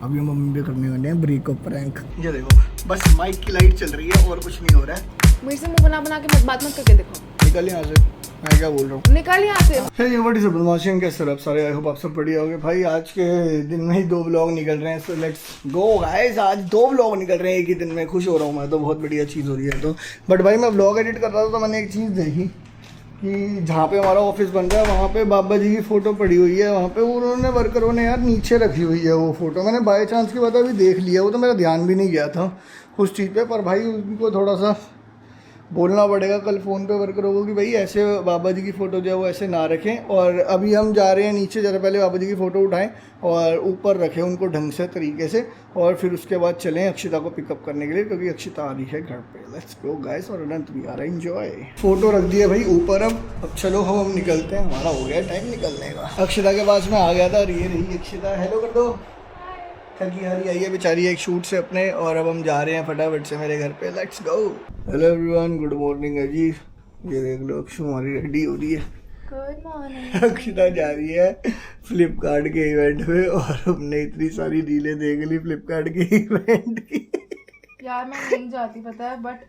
अभी हम मम्मी पे करने वाले हैं ब्रेकअप प्रैंक। ये देखो बस माइक की लाइट चल रही है और कुछ नहीं हो रहा है। मेरे से मुंह बना बना के बात मत करके देखो। निकल यहाँ से, मैं क्या बोल रहा हूँ, निकल यहाँ से। हे ये व्हाट इज अप बदमाशी, कैसे आप सारे, आई होप आप सब बढ़िया होंगे। भाई आज के दिन में ही 2 व्लॉग निकल रहे हैं, सो लेट्स गो गाइस। आज 2 व्लॉग निकल रहे हैं एक ही दिन में, खुश हो रहा हूँ मैं तो, बहुत बढ़िया चीज़ हो रही है। तो बट भाई मैं व्लॉग एडिट कर रहा था तो मैंने एक चीज़ देखी कि जहाँ पे हमारा ऑफिस बन रहा है वहाँ पे बाबा जी की फ़ोटो पड़ी हुई है। वहाँ पे उन्होंने वर्करों ने यार नीचे रखी हुई है वो फ़ोटो। मैंने बाई चांस की बात अभी देख लिया, वो तो मेरा ध्यान भी नहीं गया था उस चीज़ पे। पर भाई उनको थोड़ा सा बोलना पड़ेगा कल फ़ोन पे वर्करों को कि भाई ऐसे बाबा जी की फ़ोटो जो है वो ऐसे ना रखें। और अभी हम जा रहे हैं नीचे, ज़रा पहले बाबा जी की फ़ोटो उठाएं और ऊपर रखें उनको ढंग से तरीके से, और फिर उसके बाद चलें अक्षिता को पिकअप करने के लिए, क्योंकि अक्षिता आ रही है घर पे। लेट्स गो गाइस और अनंत भी आ रहा है, एंजॉय। फ़ोटो रख दिया भाई ऊपर। अब चलो हम निकलते हैं, हमारा हो गया टाइम निकलने का। अक्षिता के पास में आ गया था और ये रही अक्षिता, हेलो कर दो। थकी हारी आई है बेचारी एक शूट से अपने, और अब हम जा रहे हैं फटाफट से मेरे घर पे। Let's go. Hello everyone, good morning है जी। ये देख लो अक्षु हमारी रेडी हो रही है। Good morning. अक्षिता जा रही है फ्लिपकार्ट के इवेंट में, और हमने इतनी सारी रीलें देख ली फ्लिपकार्ट के इवेंट की। यार मैं नहीं जाती पता है, but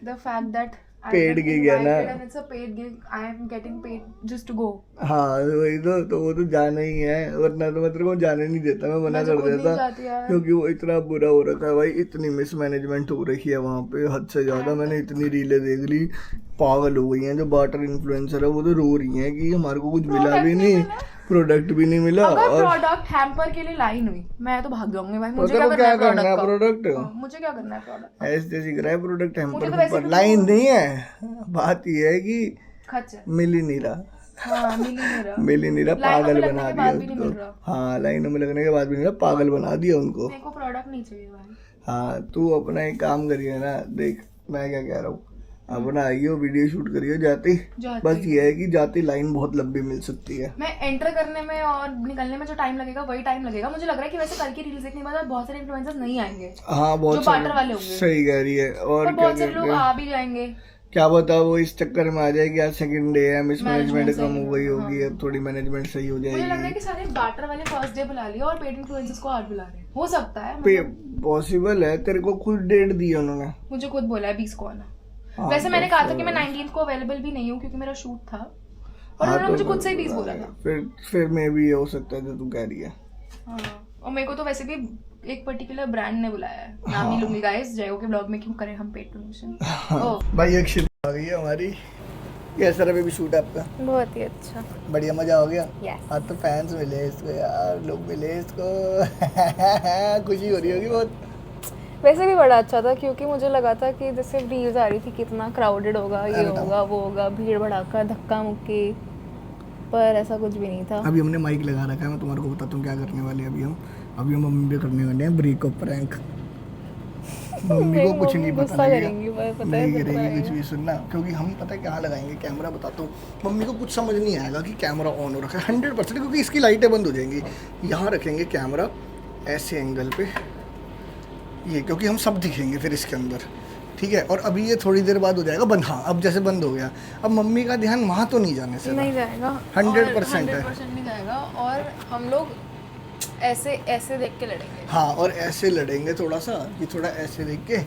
the fact that paid gig है ना, it's a paid gig, I am getting paid just to go. हाँ वही तो वो तो जाना ही है, वरना तो मैं तेरे को जाने नहीं देता, मैं मना कर देता, क्योंकि वो इतना बुरा हो रखा है भाई। इतनी मिसमैनेजमेंट हो रखी है वहाँ पे, हद से ज़्यादा। मैंने इतनी रीलें देख ली, पागल हो गई हैं। जो बाटर इन्फ्लुएंसर है वो तो रो रही हैं कि हमारे को कुछ मिला भी नहीं, प्रोडक्ट भी नहीं मिला। अगर और प्रोडक्ट हैम्पर के लिए लाइन हुई मैं तो भाग जाऊंगी भाई। मुझे क्या क्या करना है प्रोडक्ट प्रोडक्ट, मुझे क्या करना है प्रोडक्ट ऐसे दिख रहा है प्रोडक्ट मुझे तो वैसे पर भी लाइन नहीं है। बात ये है कि खच है। मिल ही नहीं रहा। हाँ मिल ही नहीं रहा। मिल ही नहीं रहा, पागल बना दिया भी नहीं मिल उनको। रहा। हाँ लाइनों में लगने के बाद भी नहीं रहा, पागल बना दिया उनको। मेरे को प्रोडक्ट नहीं चाहिए भाई। हाँ तू अपना एक काम करिए ना, देख मैं क्या कह रहा हूँ, अपना आइयो वीडियो शूट करिए जाती। बस ये है कि जाती लाइन बहुत लंबी मिल सकती है। मैं एंटर करने में और निकलने में जो टाइम लगेगा वही टाइम लगेगा। मुझे लग रहा है कि वैसे कल की रील्स देखने के बाद बहुत सारे इन्फ्लुएंसर्स नहीं आएंगे। हाँ बहुत जो बाटर वाले होंगे। सही कह रही है। और बहुत सारे लोग आ भी जाएंगे, क्या बता वो इस चक्कर में आ जाएगी। आज सेकंड डे है, मिसमैनेजमेंट कम हो गई होगी, अब थोड़ी मैनेजमेंट सही हो मुझे लग रहा है जाएगी। कि सारे बाटर वाले फर्स्ट डे बुला लिया और पेड इन्फ्लुएंसर्स को आज बुला रहे हैं। हो सकता है, पॉसिबल है। तेरे को खुद डेट दी है उन्होंने, मुझे खुद बोला है 20 को आना। हाँ, वैसे मैंने कहा था कि मैं 19 को अवेलेबल भी नहीं हूँ क्योंकि मेरा शूट था, और उन्होंने मुझे खुद से ही 20 बोला था। फिर मैं भी हो सकता है जो तू कह रही है। हाँ, और मेरे को तो वैसे भी एक पर्टिकुलर ब्रांड ने बुलाया है, नाम नहीं लूंगी गाइस। जयो के ब्लॉग में क्यों करें हम पेड प्रमोशन। भाई अक्षिता आ गई है हमारी। कैसा रहा बेबी शूट आपका? बहुत ही अच्छा, बढ़िया, मजा हो गया। Yes. आज तो फैंस मिले इसको यार, लोग मिले इसको। खुशी हो रही होगी बहुत। वैसे भी बड़ा अच्छा था क्योंकि मुझे लगा था कि जैसे रील्स आ रही थी कितना क्राउडेड होगा, ये होगा वो होगा, भीड़ भड़ाका धक्का मुक्की, पर ऐसा कुछ भी नहीं था। अभी हमने माइक लगा रखा है, मैं तुम्हारे को बताता हूँ क्या करने वाले हैं। अभी हम मम्मी पे करने वाले हैं ब्रेकअप प्रैंक। मम्मी को कुछ नहीं पता लगेगा, नहीं करेगी कुछ भी। सुनना, क्योंकि हम पता है कहाँ लगाएंगे कैमरा, बताता हूँ। मम्मी को कुछ समझ नहीं आएगा कि कैमरा ऑन हो रखा है 100%, क्योंकि इसकी लाइटें बंद हो जाएंगी। यहाँ रखेंगे कैमरा ऐसे एंगल पे, ये क्योंकि हम सब दिखेंगे फिर इसके अंदर, ठीक है। और अभी ये थोड़ी देर बाद हो जाएगा बंद। हाँ अब जैसे बंद हो गया, अब मम्मी का ध्यान वहाँ तो नहीं जाने से, नहीं जाएगा, 100% है, 100% नहीं जाएगा। और हम लोग ऐसे ऐसे देख के लड़ेंगे। हाँ और ऐसे लड़ेंगे थोड़ा सा, कि थोड़ा ऐसे देख के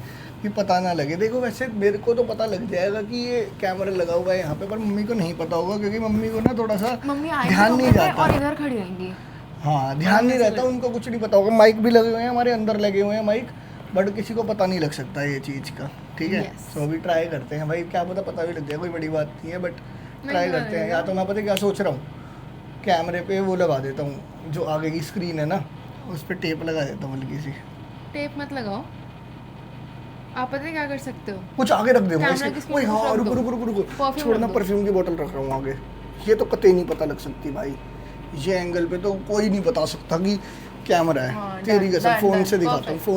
कि पता ना लगे। देखो वैसे मेरे को तो पता लग जाएगा कि ये कैमरा लगा हुआ है यहाँ पे, पर मम्मी को नहीं पता होगा, क्योंकि मम्मी को ना थोड़ा सा ध्यान नहीं जाता और इधर खड़ी रहेंगी। हाँ ध्यान नहीं रहता, उनको कुछ नहीं पता होगा। माइक भी लगे हुए हैं हमारे अंदर, लगे हुए हैं माइक, बट किसी को पता नहीं लग सकता ये चीज़ का, ठीक है। सो अभी ट्राई करते हैं भाई, क्या पता भी लग जाए, कोई बड़ी बात नहीं है, बट ट्राई करते हैं। या तो मैं पता क्या सोच रहा हूँ, कैमरे पे वो लगा देता हूँ, जो आगे की स्क्रीन है ना, उस पर टेप लगा देता हूँ हल्की सी। टेप मत लगाओ, आप पता है क्या कर सकते हो, कुछ आगे रख दे। हाँ रुको, छोड़ना, परफ्यूम की बोतल रख रहा हूँ आगे। ये तो कतई नहीं पता लग सकती भाई, ये एंगल पे तो कोई नहीं बता सकता कि कैमरा है। हाँ, तेरी कसम, फोन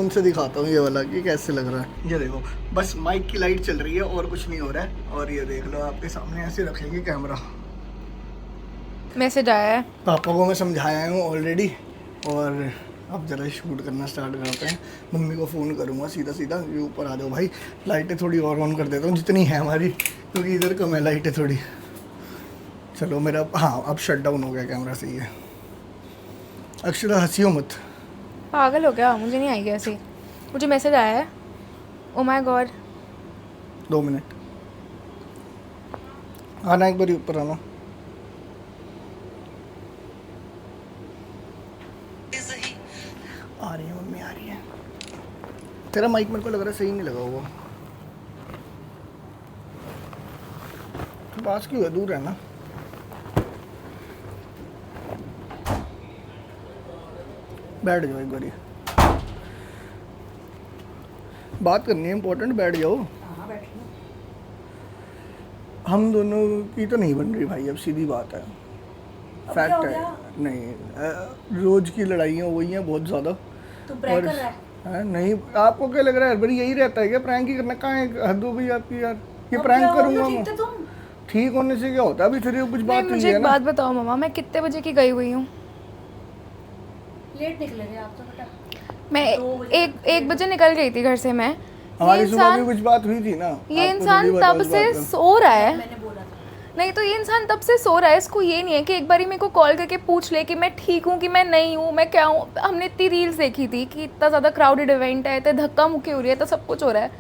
से दिखाता हूँ ये वाला कि कैसे लग रहा है। ये देखो बस माइक की लाइट चल रही है और कुछ नहीं हो रहा है। और ये देख लो आपके सामने ऐसे रखेंगे कैमरा। मैसेज आया है, पापा को मैं समझाया हूँ ऑलरेडी, और अब ज़रा शूट करना स्टार्ट करते हैं। मम्मी को फ़ोन करूँगा सीधा ये ऊपर आ जाओ भाई। लाइटें थोड़ी और ऑन कर देता हूँ जितनी है हमारी, क्योंकि इधर कम है लाइटें थोड़ी। चलो मेरा, हाँ अब शट डाउन हो गया कैमरा, सही है। अक्षरा हंसियो मत, पागल हो क्या? मुझे नहीं आई ऐसे। मुझे मैसेज आया है, ओ माय गॉड। 2 मिनट आना, एक बार ऊपर आना। आ रही है मम्मी, आ रही है। तेरा माइक मेरे को लग रहा है सही नहीं लगा हुआ। तो पास क्यों है, दूर है ना। बैठ जाओ एक बार, बात करनी है इम्पोर्टेंट, बैठ जाओ। हम दोनों की तो नहीं बन रही भाई, अब सीधी बात है, फैक्ट है। नहीं, रोज की लड़ाइयाँ हो गई हैं बहुत ज़्यादा। तो प्रैंक कर रहा है? नहीं, आपको क्या लग रहा है बड़ी यही रहता है क्या, प्रैंक ही करना? कहाँ है, हद हो गई आपकी यार। ये प्रैंक करूँगा मैं, ठीक होने से क्या होता है? अभी फिर कुछ बात हुई मुझे है एक ना। बात बताओ मामा, मैं कितने बजे की गई हुई हूँ? लेट निकले थे आप तो बेटा। मैं 1 बजे निकल गई थी घर से। मैं हमारी सुबह भी कुछ बात हुई थी ना। ये आपको इंसान थोड़ी बात तब उस से बात का। सो रहा है। मैंने बोला था। नहीं तो ये इंसान तब से सो रहा है, इसको ये नहीं है कि एक बारी मेरे को कॉल करके पूछ ले कि मैं ठीक हूँ कि मैं नहीं हूँ, मैं क्या हूँ। हमने इतनी रील्स देखी थी कि इतना ज़्यादा क्राउडेड इवेंट है, इतने धक्का मुक्की हो रही है, तो सब कुछ हो रहा है।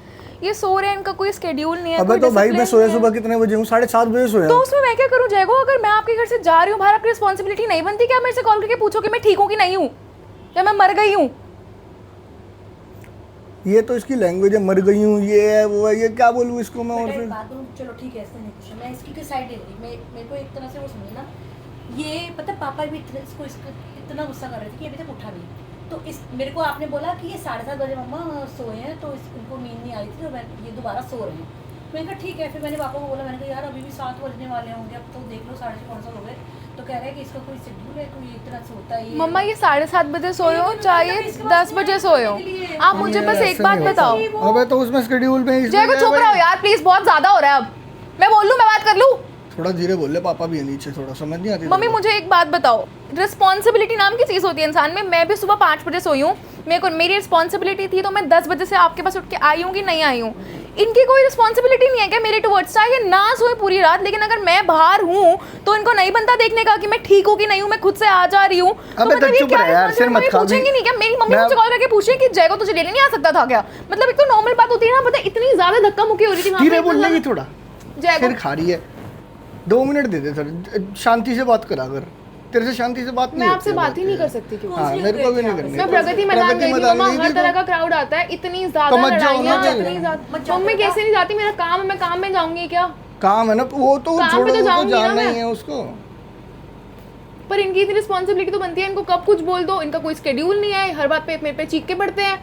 ये सो रहे हैं, इनका कोई स्केड्यूल नहीं है। अबे तो भाई मैं सोया सुबह कितने बजे हूँ? 7:30 बजे सोया। तो उसमें मैं क्या करूँ जयगो? अगर मैं आपके घर से जा रही हूँ बाहर, आपकी रिस्पॉन्सिबिलिटी नहीं बनती क्या मेरे से कॉल करके पूछो कि मैं ठीक हूँ कि नहीं हूँ, या मैं मर गई हूँ? ये तो इसकी लैंग्वेज है, मर गई हूँ, ये है वो है, ये क्या बोलूँ इसको मैं? और बेटा, फिर एक बात बोलूं, चलो ठीक है, ऐसे नहीं कुछ, मैं इसकी कोई साइड नहीं रही। मेरे को एक तरह से वो समझे ना, ये पता है, पापा भी इसको इतना गुस्सा कर रहे थे कि अभी तक उठा नहीं। तो इस मेरे को आपने बोला कि ये 7:30 बजे मम्मा सोए हैं, तो इनको नींद नहीं आई थी, तो ये दोबारा सो रहे हैं। मैंने कहा ठीक है। फिर मैंने पापा को बोला, मैंने कहा यार अभी भी 7 बजने वाले होंगे, अब तो देख लो 6:30 हो गए। तो कह रहे हैं कि इसका कोई शेड्यूल है, कोई एक तरह से होता है ये। मम्मा ये 7:30 बजे सोए हो, चाहे 10 बजे सोए हो, आप मुझे बस एक बात बताओ। अबे तो उसमें शेड्यूल में जय को चुप रहो यार प्लीज, बहुत ज्यादा हो रहा है। अब मैं बोल लूं, मैं बात कर लूं? थोड़ा धीरे बोल ले, पापा भी है नीचे, थोड़ा समझ नहीं आती। मम्मी मुझे एक बात बताओ, रिस्पॉन्सिबिलिटी नाम की चीज़ होती है इंसान में। मैं भी सुबह 5 बजे सोई हूँ, मेरी रिस्पॉन्सिबिलिटी थी, तो मैं 10 बजे से आपके पास उठ के आई हूँ कि नहीं आई हूँ? इनकी कोई रिस्पॉन्सिबिलिटी नहीं है क्या मेरे टुवर्ड्स? चाहे ये ना सोए पूरी रात, लेकिन अगर मैं बाहर हूँ तो इनको नहीं बनता देखने का कि मैं ठीक हूँ कि नहीं हूँ, मैं खुद से आ जा रही हूँ। तो अबे मतलब ये चुप क्या रह यार, सिर मत खा। पूछेंगी नहीं क्या? मेरी मम्मी मुझसे कॉल करके पूछे कि जय को तुझे लेने नहीं आ सकता था क्या? मतलब एक तो नॉर्मल बात होती है ना, पता है इतनी ज्यादा धक्का मुक्की हो रही थी वहाँ पे। धीरे बोलने की थोड़ा, जय सिर को खा रही है। 2 मिनट दे दे सर, शांति से बात करा कर। तेरे से शांति से बात मैं नहीं आपसे होती है, बात ही नहीं कर सकती क्यों? हाँ, मेरे को भी नहीं करनी। मैं प्रगति मैदान गई थी मम्मा, हर तरह का क्राउड आता है, इतनी ज्यादा मत जाओ लड़ाइयाँ, ना, इतनी ज्यादा। मम्मी कैसे नहीं जाती? मेरा काम है, मैं काम में जाऊंगी क्या? काम है ना, वो तो काम पे छोड़ो, तो वो तो जाऊंगी ना जानना मैं। ही है उसको। पर इनकी इतनी रिस्पॉन्सिबिलिटी तो बनती है, इनको कब कुछ बोल दो, इनका कोई स्केड्यूल नहीं है, हर बात पे मेरे पे चीख के पड़ते हैं।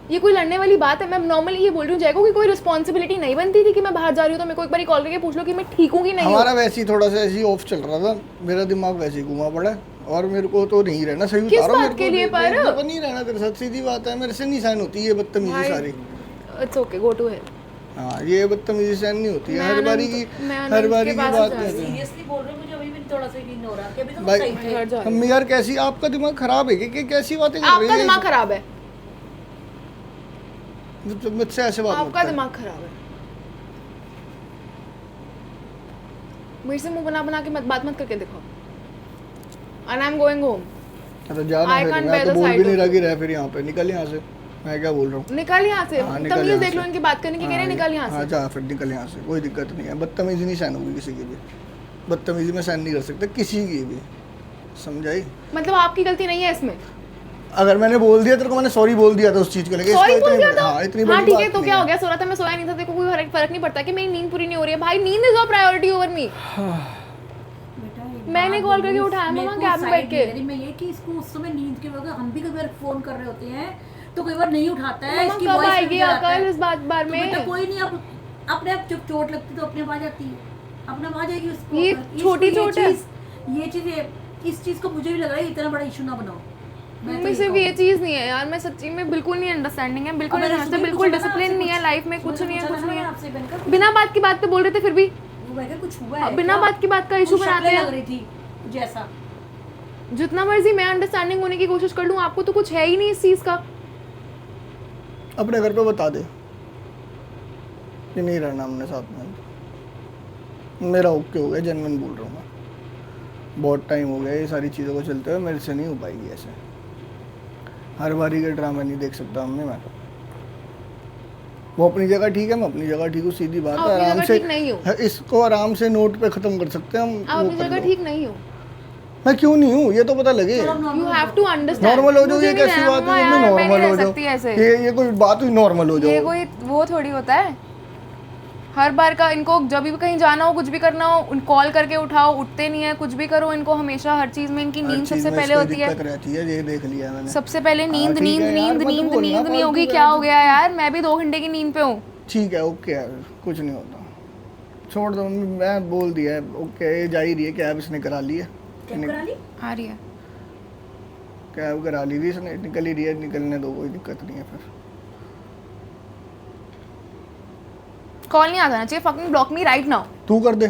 ये कोई लड़ने वाली बात है? मैं नॉर्मली ये बोल रही हूँ जय को कि कोई रिस्पॉन्सिबिलिटी नहीं बनती थी कि मैं बाहर जा रही हूँ तो मेरे को एक बार कॉल करके पूछ लो कि मैं ठीक हूँ कि नहीं हूँ। हमारा वैसे ही थोड़ा सा ऐसे ही ऑफ चल रहा था, मेरा दिमाग वैसे ही घुमा पड़ा है, और मेरे को तो नहीं रहना सही। किस उतारो बात मेरे को, के लिए पर? मेरे को नहीं रहना तेरे साथ, सीधी बात है। मेरे से नहीं सहन होती ये बदतमीजी सारी। It's okay, go to hell. हाँ, ये बदतमीजी सहन नहीं होती है। मैं हर बारी की बात है। सीरियसली बोल रहे हो, मुझे अभी भी थोड़ा सा फील हो रहा है कि अभी तो भाई, सही थे। अम्मी यार कैसी, आपका दिमाग खराब है कि कैसी बातें कर रही आपका है? दिमाग खराब है, मुझसे ऐसे बात मत आपका कर। दिमाग खराब है। मेरे से मुंह बना बना के बात मत करके देखो। And I'm going home. तो जा ना, I फिर can't मैं bear तो the बोल sight भी नहीं of रहा कि रह, फिर यहाँ पे निकल यहाँ से। मैं क्या बोल रहा हूँ? निकल यहाँ से। हाँ, निकल तमीज यहाँ देख से। लो इनकी बात करने की, कह रहे हैं निकल यहाँ हाँ से। जा, फिर निकल यहाँ से, कोई दिक्कत नहीं है। बदतमीजी नहीं सहन होगी किसी की भी, बदतमीजी में सहन नहीं कर सकते किसी की भी, समझाई? मतलब आपकी गलती नहीं है इसमें? अगर मैंने बोल दिया तेरे को, मैंने सॉरी बोल दिया था उस चीज को लेके। सॉरी बोल दिया था? हाँ, इतनी हाँ बड़ी ठीक है, बात तो नहीं क्या हो गया? सो रहा था, मैं सोया नहीं था, देखो कोई फर्क नहीं पड़ता कि मेरी नींद पूरी नहीं हो रही है। भाई नींद is your priority over me. मैंने कॉल करके उठाया मम्मा कैब में बैठ के। मैं ये कि इसको उस समय नींद के वक्त हम भी कई बार फोन कर रहे होते हैं तो कई बार नहीं उठाता है। मम्मा इसकी कब वॉइस आएगी अकल इस बार में? बेटा कोई नहीं, अब अपने आप जब चोट लगती तो अपने आप आ जाती है, अपने आप आ जाएगी उसको। ये छोटी चोट है। ये चीज है, इस चीज को मुझे भी लग रहा है इतना बड़ा इशू ना बनाओ। मम्मी सिर्फ ये चीज नहीं है यार, मैं सच्ची में बिल्कुल नहीं अंडरस्टैंडिंग है, बिल्कुल नहीं समझते, बिल्कुल डिसिप्लिन नहीं है लाइफ में, कुछ नहीं है, कुछ नहीं है। बिना बात की बात पे बोल रहे थे फिर भी कुछ हुआ है, बिना बात की बात का इशू बनाते लग हैं। रही थी जैसा। जितना मर्जी मैं अंडरस्टैंडिंग होने की कोशिश कर लूं, आपको तो कुछ है ही नहीं इस चीज का। अपने घर पे बता दे कि नहीं रहना हमने साथ में। मेरा ओके हो गया, जेन्युइन बोल रहा हूँ मैं। बहुत टाइम हो गया ये सारी चीज़ों को चलते हुए, मेरे से नहीं हो पाएगी ऐसे। हर बारी का ड्रामा नहीं देख सकता मम्मी मैं। वो अपनी जगह ठीक है, मैं अपनी जगह ठीक हूँ, सीधी बात आप है। अपनी आराम जगह से ठीक नहीं हो। इसको आराम से नोट पे खत्म कर सकते हैं हम। आप वो अपनी कर जगह लो। ठीक नहीं हो। मैं क्यों नहीं हूँ ये तो पता लगे। You have to understand. Normal हो जाओ, ये कैसी बात है मम्मी? नॉर्मल हो जाओ, ऐसे ये कोई बात हुई? नॉर्मल हो ये जाओ। कोई वो थोड़ी होता है। हर बार का इनको जब भी कहीं जाना हो, कुछ भी करना हो, कॉल करके उठाओ, उठते नहीं है। कुछ भी करो इनको हमेशा हर चीज में इनकी हर नींद चीज़ सबसे में पहले इसको होती है। दिक्कत रहती है, ये देख लिया मैंने। सबसे पहले नींद ठीक नींद है यार, नींद मत नींद बोलना नींद नहीं फालतू होगी। का। क्या हो गया यार? मैं भी 2 घंटे की नींद पे हूँ। ठीक है ओके यार, कुछ नहीं होता, छोड़ दो मम्मी। मैं बोल दिया है ओके, जा ही रही है। कैब इसने करा ली है, कैब करा ली? आ रही है। कैब करा ली थी इसने, निकल ही रही है, निकलने दो, कोई दिक्कत नहीं है। फिर कॉल नहीं आ जाना चाहिए। फकिंग ब्लॉक मी राइट नाउ। तू कर दे।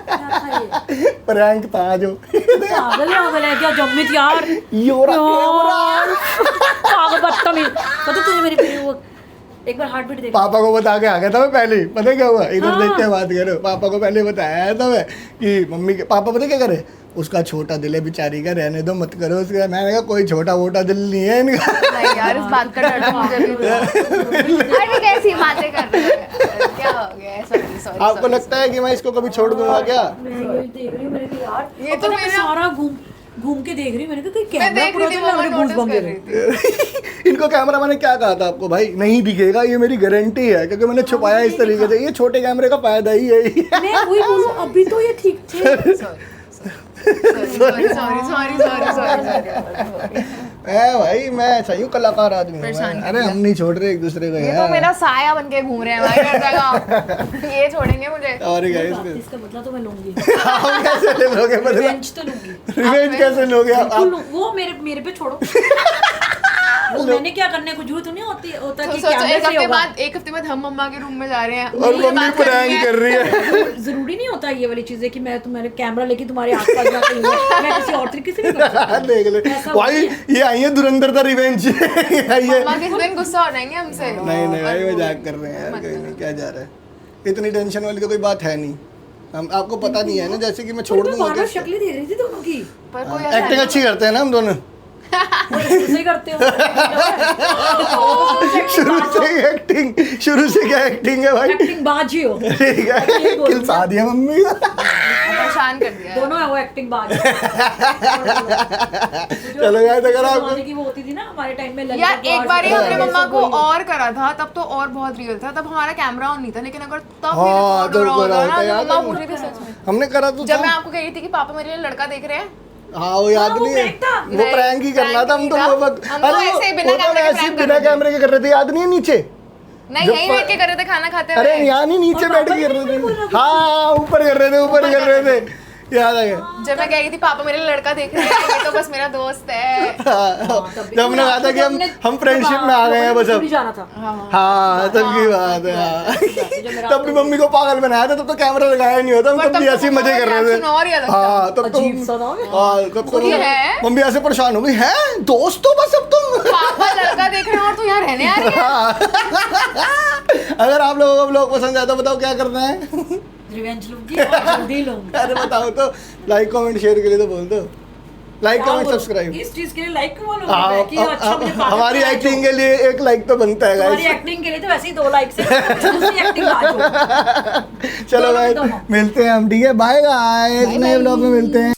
क्या था ये? प्रैंक था जो। पागल है क्या जम्मित यार? योरा पागल बदतमीज। पता तुझे मेरी वो एक बार हार्ट बीट देख। पापा को बता के आ गया था मैं पहले ही। पता है क्या हुआ? इधर हाँ। देख के बात करो। पापा को पहले बताया था मैं कि मम्मी के पापा पता क्या करे, उसका छोटा दिल है बेचारी का, रहने दो मत करो उसका। मैंने कहा कोई छोटा वोटा दिल नहीं है इनका। नहीं यार, इस बात का डर मुझे भी हुआ। अरे कैसी बातें कर रहे हो? क्या हो गया? Sorry sorry. आपको लगता है कि मैं इसको कभी छोड़ दूंगा क्या? मैं ये देख रही हूँ मैंने कहा यार ये तो मैं मेरा- सारा घूम के देख रही हूँ। मैंने कहा कहीं मैं कैमरा देख पूरा रही थी, तो ना मम्मा मेरे गूज नोटिस बम कर दे रही थी। इनको कैमरा मैंने क्या कहा था आपको भाई? नहीं दिखेगा, ये मेरी गारंटी है, क्योंकि मैंने छुपाया इस तरीके से। ये छोटे कैमरे का फायदा ही है। मैं वही बोलूँ अभी तो ये ठीक थे। Sorry sorry sorry sorry sorry. भाई मैं सही हूँ, कलाकार आदमी हूँ परेशान मैं। कर अरे दिया। हम नहीं छोड़ रहे एक दूसरे को ये तो यार। मेरा साया बन के घूम रहे हैं भाई हर जगह। ये छोड़ेंगे मुझे? और क्या इसका बदला तो मैं लूंगी। हम कैसे ले लोगे बदला? रिवेंज तो लूंगी। रिवेंज कैसे लोगे आप? बिल्कुल वो मेरे पे छोड़ो। वो मैंने क्या करने को जरूरत नहीं होता तो कि सोचो कैमरे से होगा। एक हफ्ते बाद हम मम्मा के रूम में जा रहे हैं और ये मम्मी बात करनी प्रैंक है। कर रही है। जरूरी नहीं होता ये वाली चीजें कि मैं तुम्हारे कैमरा लेके तुम्हारे आसपास जाके मैं किसी और तरीके से भी कर सकती हूँ। देख ले ऐसा भाई, ये आई है धुरंधर दा रिवेंज। ये मम्मा किस दिन गुस्सा हो जाएंगे हमसे। नहीं नहीं भाई, मजाक कर रहे हैं यार, कोई नहीं, क्या जा रहा है। इतनी टेंशन वाली तो कोई बात है नहीं। हम आपको पता नहीं है ना, जैसे कि मैं छोड़ दूंगा बार क्या? शक्लें देख रही थी दोनों की। पर कोई ऐसा एक्टिंग अच्छी करते हैं ना हम दोनों। ऐसे करते हो। शुरू से क्या एक्टिंग है भाई? एक्टिंग बाज ही हो। ठीक है, खिलसा दिया मम्मी का। परेशान कर दिया। दोनों है वो एक्टिंग बाज। चलो यार, अगर आप जमाने की वो होती थी ना हमारे टाइम में ललिता यार एक बाज, बार ही हमने ये मम्मा सब को वही। और करा था, तब तो और बहुत रियल था। तब हमारा कैमरा ऑन नहीं था, लेकिन अगर तब हाँ, मेरे को तो होता होता ना, याद मम्मा है। पूछ रही थी सच में। हमने करा तो जब मैं था। आपको कह रही थी कि पापा मेरे लिए लड़का देख रहे हैं। हाँ वो याद वो नहीं है, prank था। वो नहीं, प्रैंक ही करना prank था हम तो नहीं वो था। वक्त। हम तो अरे ऐसे ही वो बिना तो कैमरे के ऐसे ही prank बिना कर रहे कैमरे के कर रहे थे, याद नहीं है नीचे? नहीं जब यहीं प- बैठ के कर रहे थे खाना खाते अरे हुए। यहाँ नहीं, नीचे और बैठ के पापा कर ने रहे भी बोला थे। कुछ? हाँ ऊपर कर रहे थे, ऊपर कर रहे थे, याद आ गया। जब मैं कह रही थी पापा मेरे लिए लड़का देख रहे हैं, ये तो बस मेरा दोस्त है। जब हमने कहा था कि हम फ्रेंडशिप में आ गए हैं बस अब। जाना था। हाँ तब की बात है। हाँ। तब भी मम्मी को पागल बनाया था, तब तो कैमरा लगाया नहीं होता, हम तब भी ऐसे ही मजे कर रहे थे। और ही अलग था। हाँ तब तो अजीब सा था। हाँ तब तो ये है? मम्मी ऐसे परेशान हो गई है, दोस्त तो बस अब तुम। पापा लड़का देख रहे हैं और तू यहाँ रहने आ रही है। अगर आप लोगों को ब्लॉग पसंद आया तो बताओ क्या करना है। रिवेंज लूंगी और जल्दी लूंगी। अरे बताओ तो, लाइक कमेंट शेयर के लिए तो बोल दो। लाइक क्या कमेंट बोलूं? सब्सक्राइब। इस चीज के लिए लाइक क्यों बोलूंगी कि अच्छा मुझे पागल हमारी बनाया एक्टिंग जो। के लिए एक लाइक तो बनता है हमारी गाइस। एक्टिंग के लिए तो वैसे ही 2 लाइक से दूसरी एक्टिंग बाज हो। चलो दोनों भाई दोनों। मिलते हैं हम, ठीक है, बाय गाइस, नए ब्लॉग में मिलते हैं।